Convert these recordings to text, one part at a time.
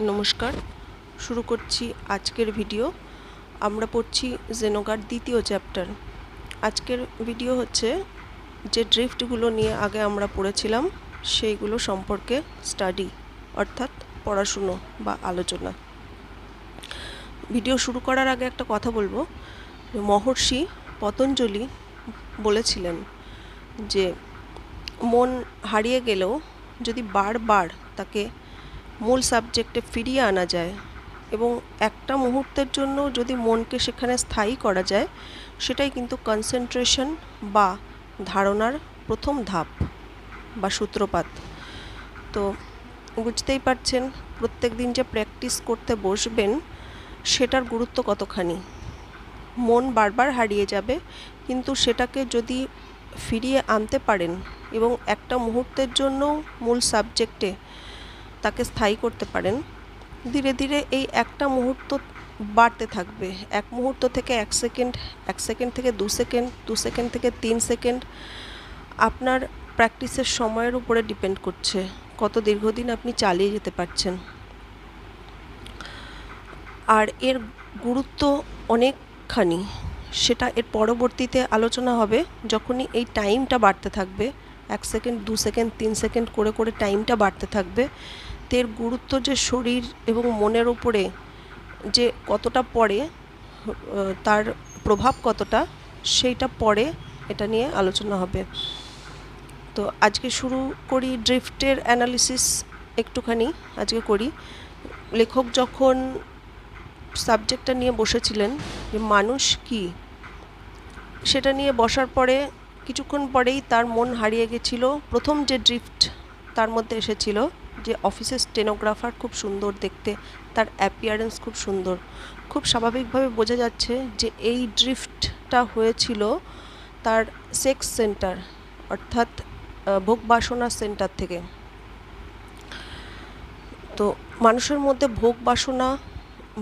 নমস্কার, শুরু করছি আজকের ভিডিও। আমরা পড়ছি জেনোগার দ্বিতীয় চ্যাপ্টার। আজকের ভিডিও হচ্ছে যে ড্রিফটগুলো নিয়ে আগে আমরা পড়েছিলাম সেইগুলো সম্পর্কে স্টাডি, অর্থাৎ পড়াশুনো বা আলোচনা। ভিডিও শুরু করার আগে একটা কথা বলবো। মহর্ষি পতঞ্জলি বলেছিলেন যে মন হারিয়ে গেলেও যদি বারবার তাকে মূল সাবজেক্টে ফিরিয়ে আনা যায় এবং একটা মুহূর্তের জন্য যদি মনকে সেখানে স্থায়ী করা যায়, সেটাই কিন্তু কনসেন্ট্রেশন বা ধারণার প্রথম ধাপ বা সূত্রপাত। তো বুঝতেই পারছেন প্রত্যেক দিন যে প্র্যাকটিস করতে বসবেন সেটার গুরুত্ব কতখানি। মন বারবার হারিয়ে যাবে, কিন্তু সেটাকে যদি ফিরিয়ে আনতে পারেন এবং একটা মুহূর্তের জন্য মূল সাবজেক্টে তাকে স্থায়ী করতে পারেন, ধীরে ধীরে এই একটা মুহূর্ত বাড়তে থাকবে। এক মুহূর্ত থেকে 1 সেকেন্ড, 1 সেকেন্ড থেকে 2 সেকেন্ড, 2 সেকেন্ড থেকে 3 সেকেন্ড। আপনার প্র্যাকটিসের সময়ের উপরে ডিপেন্ড করছে কত দীর্ঘদিন আপনি চালিয়ে যেতে পারছেন। আর এর গুরুত্ব অনেকখানি, সেটা এর পরবর্তীতে আলোচনা হবে। যখনই এই টাইমটা বাড়তে থাকবে, 1 সেকেন্ড, 2 সেকেন্ড, 3 সেকেন্ড করে করে টাইমটা বাড়তে থাকবে, এর গুরুত্ব যে শরীর এবং মনের উপরে যে কতটা পড়ে, তার প্রভাব কতটা, সেইটা পরে এটা নিয়ে আলোচনা হবে। তো আজকে শুরু করি ড্রিফটের অ্যানালিসিস একটুখানি আজকে করি। লেখক যখন সাবজেক্টটা নিয়ে বসেছিলেন যে মানুষ কি, সেটা নিয়ে বসার পরে কিছুক্ষণ পরেই তার মন হারিয়ে গেছিল। প্রথম যে ড্রিফট তার মধ্যে এসেছিল যে অফিসের স্টেনোগ্রাফার খুব সুন্দর দেখতে, তার অ্যাপিয়ারেন্স খুব সুন্দর। খুব স্বাভাবিকভাবে বোঝা যাচ্ছে যে এই ড্রিফটটা হয়েছিল তার সেক্স সেন্টার, অর্থাৎ ভোগ বাসনা সেন্টার থেকে। তো মানুষের মধ্যে ভোগ বাসনা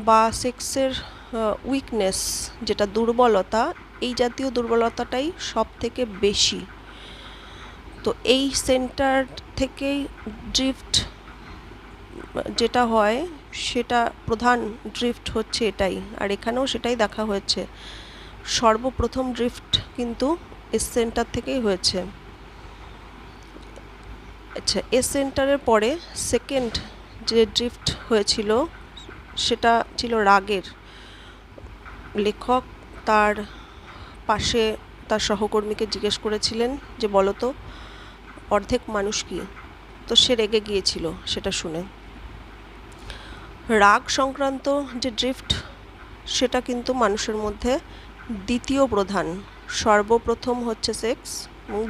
বা সেক্সের উইকনেস, যেটা দুর্বলতা, এই জাতীয় দুর্বলতাটাই সব থেকে বেশি। তো এই সেন্টার থেকেই ড্রিফট যেটা হয়, সেটা প্রধান ড্রিফট হচ্ছে এটাই। আর এখানেও সেটাই দেখা হয়েছে। সর্বপ্রথম ড্রিফট কিন্তু এস সেন্টার থেকেই হয়েছে। আচ্ছা, এস সেন্টারের পরে সেকেন্ড যে ড্রিফট হয়েছিল সেটা ছিল রাগের। লেখক তার পাশে তার সহকর্মীকে জিজ্ঞেস করেছিলেন যে বলতো অর্ধেক মানুষ কি, তো সে রেগে গিয়েছিল সেটা শুনে। রাগ সংক্রান্ত যে ড্রিফট, সেটা কিন্তু মানুষের মধ্যে দ্বিতীয় প্রধান। সর্বপ্রথম হচ্ছে সেক্স এবং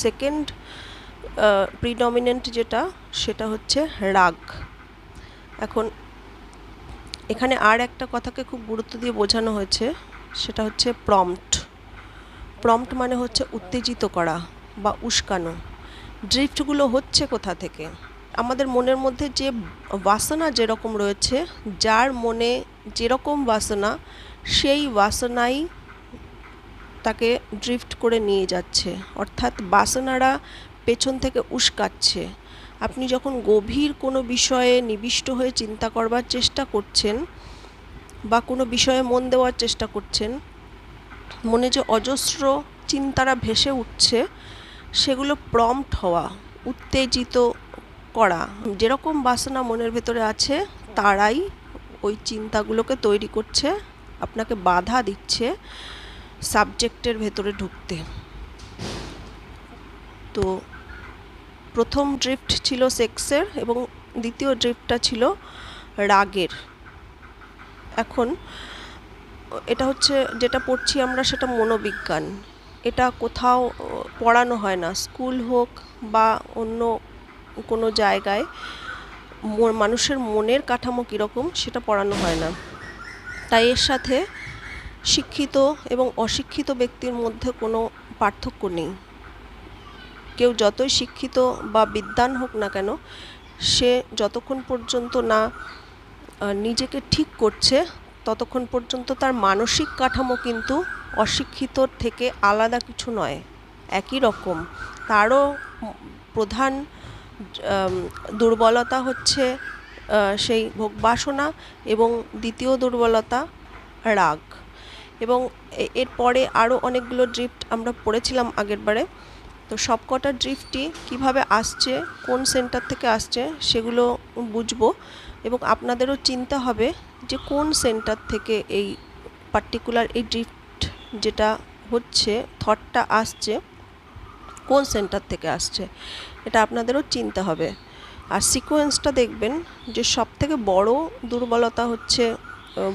সেকেন্ড প্রিডমিনেন্ট যেটা, সেটা হচ্ছে রাগ। এখন এখানে আর একটা কথাকে খুব গুরুত্ব দিয়ে বোঝানো হয়েছে, সেটা হচ্ছে প্রম্পট। প্রম্পট মানে হচ্ছে উত্তেজিত করা বা উস্কানো। ড্রিফটগুলো হচ্ছে কোথা থেকে? আমাদের মনের মধ্যে যে বাসনা যেরকম রয়েছে, যার মনে যেরকম বাসনা, সেই বাসনাই তাকে ড্রিফট করে নিয়ে যাচ্ছে, অর্থাৎ বাসনারা পেছন থেকে উস্কাচ্ছে। আপনি যখন গভীর কোনো বিষয়ে নিবিষ্ট হয়ে চিন্তা করবার চেষ্টা করছেন বা কোনো বিষয়ে মন দেওয়ার চেষ্টা করছেন, মনে যে অজস্র চিন্তারা ভেসে উঠছে, সেগুলো প্রম্পট হওয়া, উত্তেজিত করা। যেরকম বাসনা মনের ভেতরে আছে, তারাই ওই চিন্তাগুলোকে তৈরি করছে, আপনাকে বাধা দিচ্ছে সাবজেক্টের ভেতরে ঢুকতে। তো প্রথম ড্রিফট ছিল সেক্সের এবং দ্বিতীয় ড্রিফটটা ছিল রাগের। এখন এটা হচ্ছে যেটা পড়ছি আমরা, সেটা মনোবিজ্ঞান। এটা কোথাও পড়ানো হয় না, স্কুল হোক বা অন্য কোনো জায়গায় মানুষের মনের কাঠামো কীরকম সেটা পড়ানো হয় না। তাই এর সাথে শিক্ষিত এবং অশিক্ষিত ব্যক্তির মধ্যে কোনো পার্থক্য নেই। কেউ যতই শিক্ষিত বা বিদ্বান হোক না কেন, সে যতক্ষণ পর্যন্ত না নিজেকে ঠিক করছে, ততক্ষণ পর্যন্ত তার মানসিক কাঠামো কিন্তু অশিক্ষিতর থেকে আলাদা কিছু নয়, একই রকম। তারও প্রধান দুর্বলতা হচ্ছে সেই ভোগ বাসনা, এবং দ্বিতীয় দুর্বলতা রাগ। এবং এরপরে আরও অনেকগুলো ড্রিফট আমরা পড়েছিলাম আগেরবারে। তো সবকটা ড্রিফটই কীভাবে আসছে, কোন সেন্টার থেকে আসছে সেগুলো বুঝবো, এবং আপনাদেরও চিন্তা হবে যে কোন সেন্টার থেকে এই পার্টিকুলার এই ড্রিফট যেটা হচ্ছে, থটটা আসছে, কোন সেন্টার থেকে আসছে এটা আপনাদেরও চিন্তা হবে। আর সিকোয়েন্সটা দেখবেন যে সব থেকে বড় দুর্বলতা হচ্ছে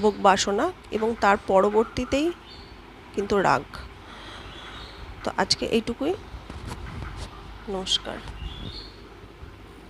ভোগ বাসনা, এবং তার পরবর্তীতেই কিন্তু রাগ। তো আজকে এইটুকুই। নমস্কার।